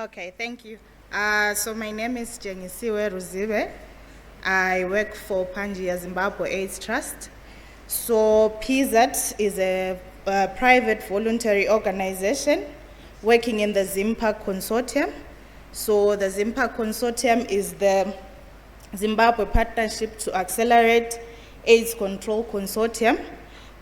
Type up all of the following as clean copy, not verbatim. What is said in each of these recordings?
Okay, thank you. So my name is Sitshengisiwe Ruzibe. I work for Panjia Zimbabwe AIDS Trust. So PZAT is a private voluntary organization working in the ZIMPA consortium. So the ZIMPA consortium is the Zimbabwe Partnership to Accelerate AIDS Control Consortium,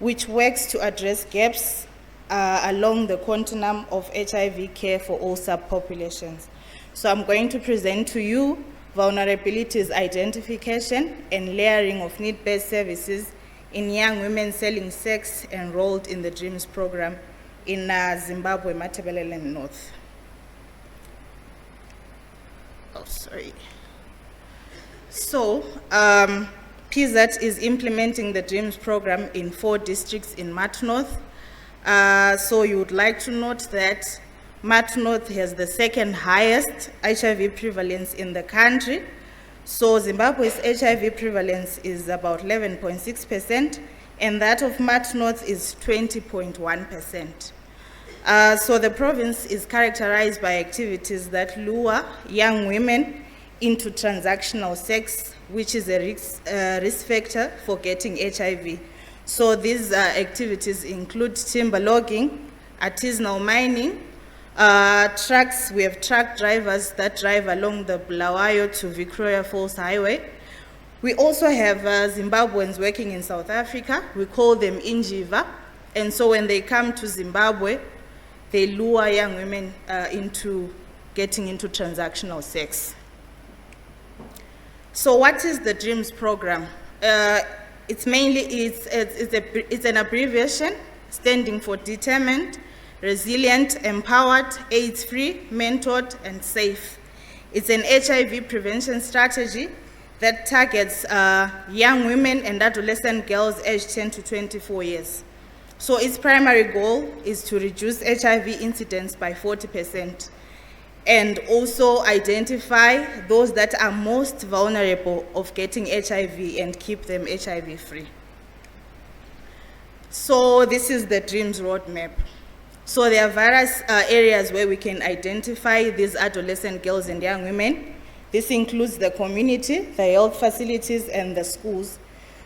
which works to address gaps along the continuum of HIV care for all subpopulations. So I'm going to present to you vulnerabilities identification and layering of need-based services in young women selling sex enrolled in the DREAMS program in Zimbabwe, Matabeleland North. Oh, sorry. So, PZAT is implementing the DREAMS program in 4 districts in Mat North. So you would like to note that Mat North has the second highest HIV prevalence in the country. So Zimbabwe's HIV prevalence is about 11.6%, and that of Mat North is 20.1%. So the province is characterized by activities that lure young women into transactional sex, which is a risk factor for getting HIV. So these activities include timber logging, artisanal mining, trucks. We have truck drivers that drive along the Bulawayo to Victoria Falls Highway. We also have Zimbabweans working in South Africa. We call them Injiva. And so when they come to Zimbabwe, they lure young women into getting into transactional sex. So what is the DREAMS program? It's an abbreviation standing for determined, resilient, empowered, AIDS-free, mentored, and safe. It's an HIV prevention strategy that targets young women and adolescent girls aged 10 to 24 years. So its primary goal is to reduce HIV incidence by 40% and also identify those that are most vulnerable of getting HIV and keep them HIV free. So this is the DREAMS roadmap. So there are various areas where we can identify these adolescent girls and young women. This includes the community, the health facilities, and the schools.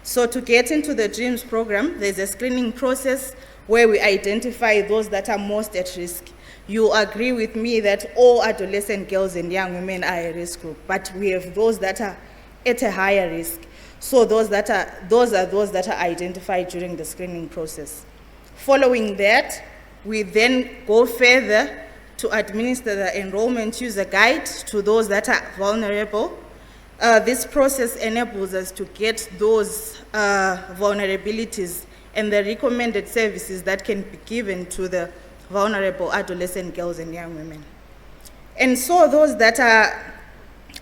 So to get into the DREAMS program, there's a screening process where we identify those that are most at risk. You agree with me that all adolescent girls and young women are a risk group, but we have those that are at a higher risk. So those are those that are identified during the screening process. Following that, we then go further to administer the enrollment user guide to those that are vulnerable. This process enables us to get those vulnerabilities and the recommended services that can be given to the vulnerable adolescent girls and young women. And so those that are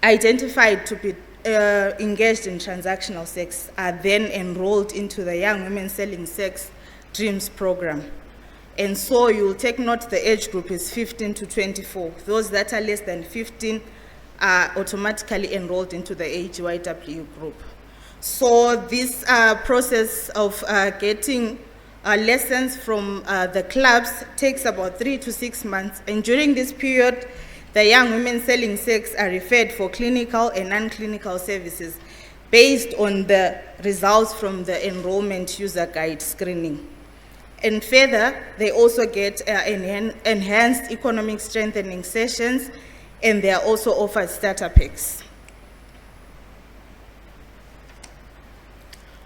identified to be engaged in transactional sex are then enrolled into the Young Women Selling Sex DREAMS program. And so you'll take note the age group is 15 to 24. Those that are less than 15 are automatically enrolled into the AGYW group. So this process of getting lessons from the clubs takes about 3 to 6 months. And during this period, the young women selling sex are referred for clinical and non-clinical services based on the results from the enrollment user guide screening. And further, they also get enhanced economic strengthening sessions, and they are also offered starter packs.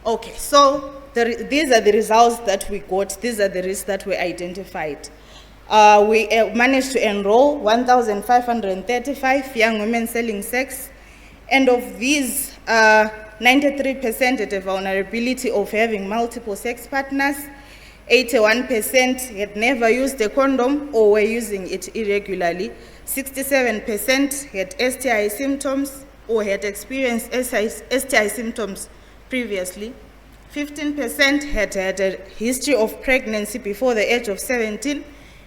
Okay, so these are the results that we got. These are the risks that we identified. We managed to enroll 1,535 young women selling sex, and of these, 93% had a vulnerability of having multiple sex partners, 81% had never used a condom or were using it irregularly, 67% had STI symptoms or had experienced STI symptoms previously, 15% had a history of pregnancy before the age of 17,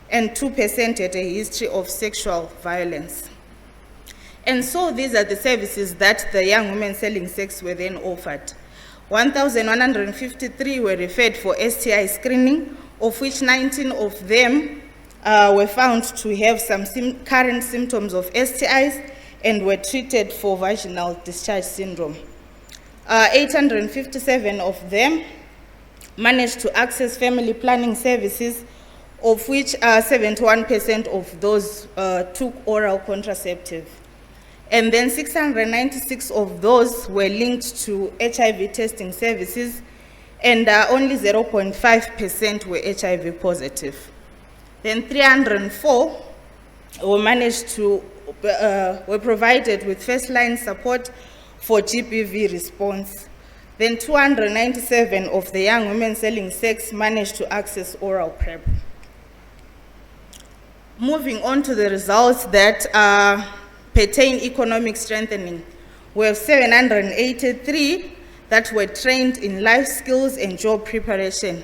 and 2% had a history of sexual violence. And so these are the services that the young women selling sex were then offered. 1,153 were referred for STI screening, of which 19 of them were found to have some current symptoms of STIs and were treated for vaginal discharge syndrome. 857 of them managed to access family planning services, of which 71% of those took oral contraceptive. And then 696 of those were linked to HIV testing services, and only 0.5% were HIV positive. Then 304 were provided with first-line support for GBV response. Then 297 of the young women selling sex managed to access oral PrEP. Moving on to the results that pertain economic strengthening, we have 783 that were trained in life skills and job preparation.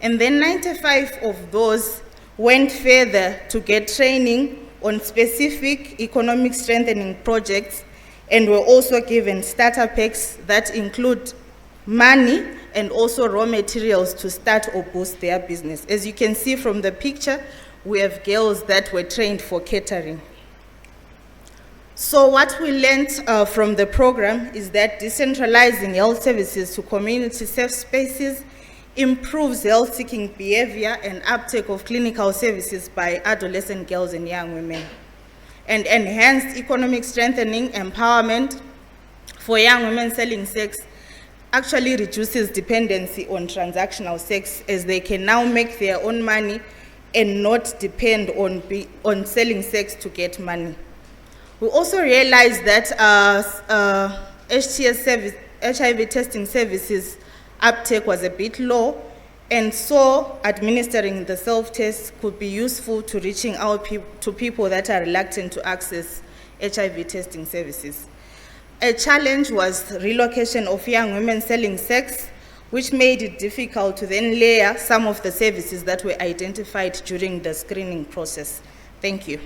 And then 95 of those went further to get training on specific economic strengthening projects and were also given starter packs that include money and also raw materials to start or boost their business. As you can see from the picture, we have girls that were trained for catering. So what we learned from the program is that decentralizing health services to community safe spaces improves health-seeking behavior and uptake of clinical services by adolescent girls and young women. And enhanced economic strengthening empowerment for young women selling sex actually reduces dependency on transactional sex, as they can now make their own money and not depend on selling sex to get money. We also realized that HIV testing services uptake was a bit low, and so administering the self-test could be useful to reaching out to people that are reluctant to access HIV testing services. A challenge was relocation of young women selling sex, which made it difficult to then layer some of the services that were identified during the screening process. Thank you.